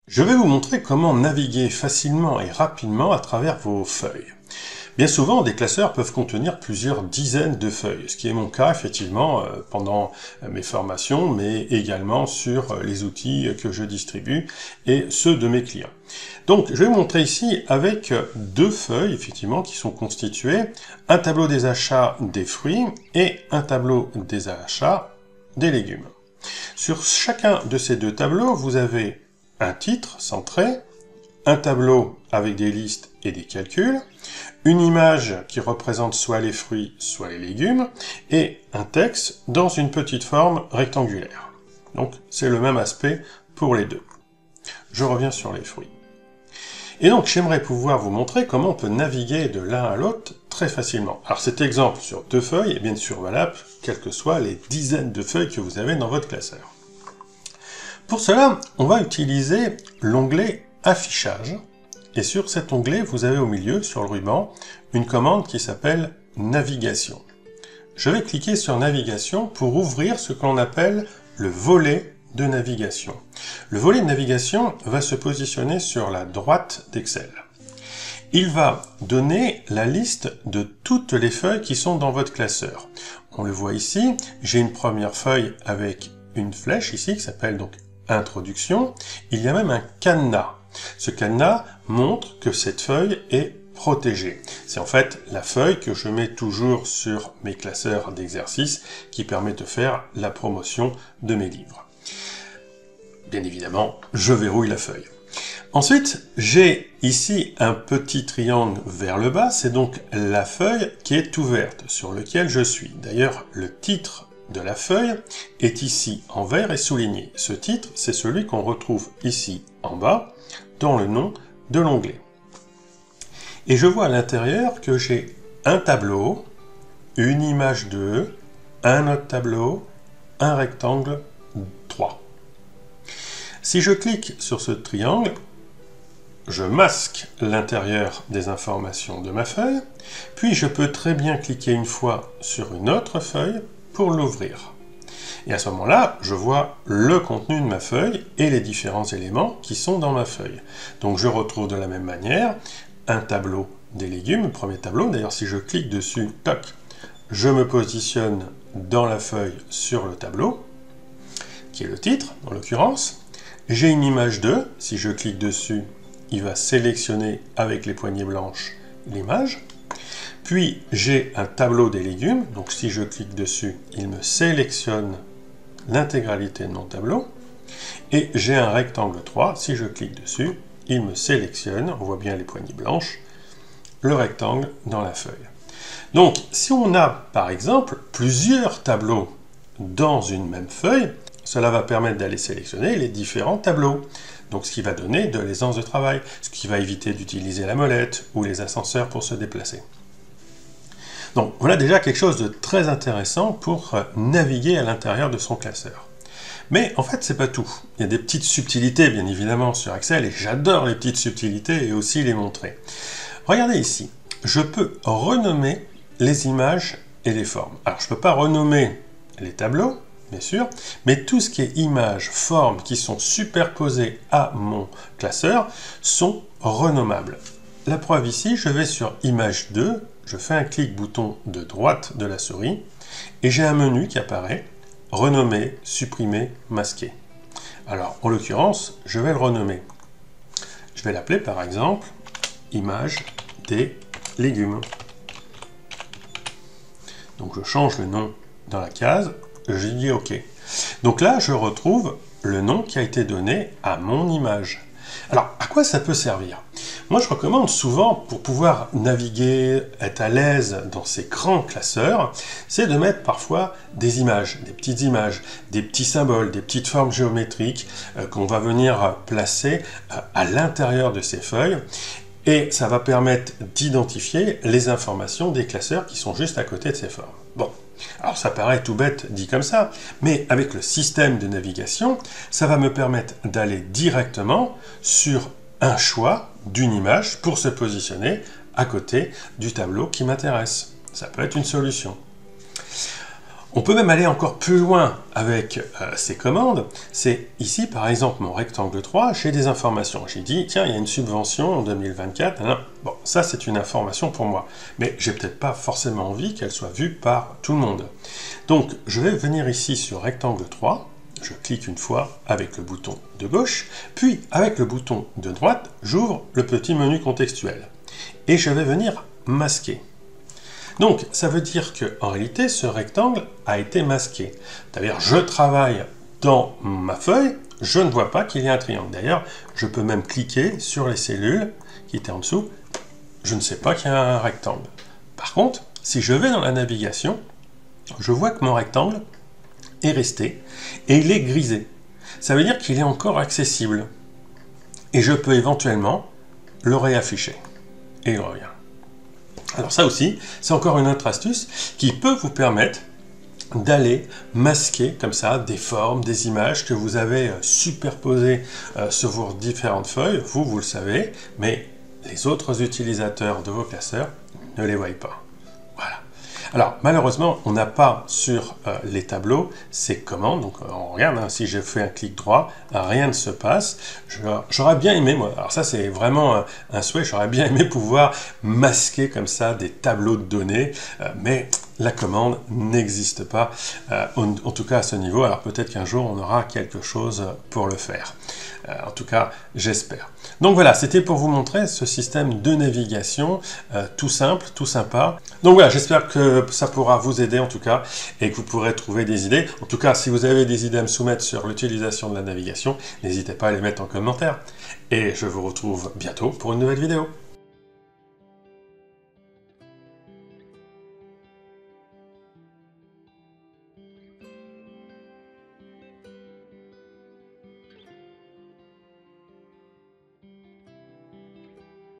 Je vais vous montrer comment naviguer facilement et rapidement à travers vos feuilles. Bien souvent, des classeurs peuvent contenir plusieurs dizaines de feuilles, ce qui est mon cas effectivement pendant mes formations, mais également sur les outils que je distribue et ceux de mes clients. Donc, je vais vous montrer ici avec deux feuilles effectivement qui sont constituées, un tableau des achats des fruits et un tableau des achats des légumes. Sur chacun de ces deux tableaux, vous avez un titre centré, un tableau avec des listes et des calculs, une image qui représente soit les fruits, soit les légumes, et un texte dans une petite forme rectangulaire. Donc c'est le même aspect pour les deux. Je reviens sur les fruits. Et donc j'aimerais pouvoir vous montrer comment on peut naviguer de l'un à l'autre très facilement. Alors cet exemple sur deux feuilles est bien sûr valable, quelles que soient les dizaines de feuilles que vous avez dans votre classeur. Pour cela, on va utiliser l'onglet Affichage. Et sur cet onglet, vous avez au milieu, sur le ruban, une commande qui s'appelle Navigation. Je vais cliquer sur Navigation pour ouvrir ce qu'on appelle le volet de navigation. Le volet de navigation va se positionner sur la droite d'Excel. Il va donner la liste de toutes les feuilles qui sont dans votre classeur. On le voit ici, j'ai une première feuille avec une flèche ici qui s'appelle donc Introduction. Il y a même un cadenas. Ce cadenas montre que cette feuille est protégée. C'est en fait la feuille que je mets toujours sur mes classeurs d'exercices qui permet de faire la promotion de mes livres. Bien évidemment, je verrouille la feuille. Ensuite, j'ai ici un petit triangle vers le bas, c'est donc la feuille qui est ouverte, sur laquelle je suis. D'ailleurs, le titre de la feuille est ici en vert et souligné. Ce titre, c'est celui qu'on retrouve ici en bas, dans le nom de l'onglet. Et je vois à l'intérieur que j'ai un tableau, une image 2, un autre tableau, un rectangle 3. Si je clique sur ce triangle, je masque l'intérieur des informations de ma feuille, puis je peux très bien cliquer une fois sur une autre feuille pour l'ouvrir. Et à ce moment-là, je vois le contenu de ma feuille et les différents éléments qui sont dans ma feuille. Donc je retrouve de la même manière un tableau des légumes, le premier tableau. D'ailleurs, si je clique dessus, toc, je me positionne dans la feuille sur le tableau, qui est le titre en l'occurrence. J'ai une image 2, si je clique dessus, il va sélectionner avec les poignées blanches l'image. Puis j'ai un tableau des légumes, donc si je clique dessus, il me sélectionne l'intégralité de mon tableau. Et j'ai un rectangle 3, si je clique dessus, il me sélectionne, on voit bien les poignées blanches, le rectangle dans la feuille. Donc si on a par exemple plusieurs tableaux dans une même feuille, cela va permettre d'aller sélectionner les différents tableaux. Donc ce qui va donner de l'aisance de travail, ce qui va éviter d'utiliser la molette ou les ascenseurs pour se déplacer. Donc voilà déjà quelque chose de très intéressant pour naviguer à l'intérieur de son classeur. Mais en fait, c'est pas tout. Il y a des petites subtilités, bien évidemment, sur Excel, et j'adore les petites subtilités et aussi les montrer. Regardez ici, je peux renommer les images et les formes. Alors, je ne peux pas renommer les tableaux, bien sûr, mais tout ce qui est images, formes qui sont superposées à mon classeur sont renommables. La preuve ici, je vais sur image 2, je fais un clic bouton de droite de la souris et j'ai un menu qui apparaît, renommer, supprimer, masquer. Alors, en l'occurrence, je vais le renommer. Je vais l'appeler par exemple image des légumes. Donc je change le nom dans la case, je dis OK. Donc là, je retrouve le nom qui a été donné à mon image. Alors, à quoi ça peut servir? Moi, je recommande souvent, pour pouvoir naviguer, être à l'aise dans ces grands classeurs, c'est de mettre parfois des images, des petites images, des petits symboles, des petites formes géométriques qu'on va venir placer à l'intérieur de ces feuilles. Et ça va permettre d'identifier les informations des classeurs qui sont juste à côté de ces formes. Bon, alors ça paraît tout bête dit comme ça, mais avec le système de navigation, ça va me permettre d'aller directement sur un choix d'une image pour se positionner à côté du tableau qui m'intéresse. Ça peut être une solution. On peut même aller encore plus loin avec ces commandes. C'est ici, par exemple, mon rectangle 3, j'ai des informations. J'ai dit, tiens, il y a une subvention en 2024. Non. Bon, ça, c'est une information pour moi. Mais j'ai peut-être pas forcément envie qu'elle soit vue par tout le monde. Donc, je vais venir ici sur rectangle 3. Je clique une fois avec le bouton de gauche. Puis, avec le bouton de droite, j'ouvre le petit menu contextuel. Et je vais venir masquer. Donc, ça veut dire qu'en réalité, ce rectangle a été masqué. C'est-à-dire, je travaille dans ma feuille, je ne vois pas qu'il y a un triangle. D'ailleurs, je peux même cliquer sur les cellules qui étaient en dessous, je ne sais pas qu'il y a un rectangle. Par contre, si je vais dans la navigation, je vois que mon rectangle est resté et il est grisé. Ça veut dire qu'il est encore accessible. Et je peux éventuellement le réafficher. Et il revient. Alors ça aussi, c'est encore une autre astuce qui peut vous permettre d'aller masquer comme ça des formes, des images que vous avez superposées sur vos différentes feuilles. Vous le savez, mais les autres utilisateurs de vos classeurs ne les voient pas. Voilà. Alors, malheureusement, on n'a pas sur les tableaux ces commandes. Donc, on regarde, hein, si je fais un clic droit, rien ne se passe. J'aurais bien aimé, moi, alors ça, c'est vraiment un souhait, j'aurais bien aimé pouvoir masquer comme ça des tableaux de données, mais la commande n'existe pas, en tout cas à ce niveau. Alors, peut-être qu'un jour, on aura quelque chose pour le faire. En tout cas, j'espère. Donc voilà, c'était pour vous montrer ce système de navigation tout simple, tout sympa. Donc voilà, j'espère que ça pourra vous aider en tout cas et que vous pourrez trouver des idées. En tout cas, si vous avez des idées à me soumettre sur l'utilisation de la navigation, n'hésitez pas à les mettre en commentaire. Et je vous retrouve bientôt pour une nouvelle vidéo.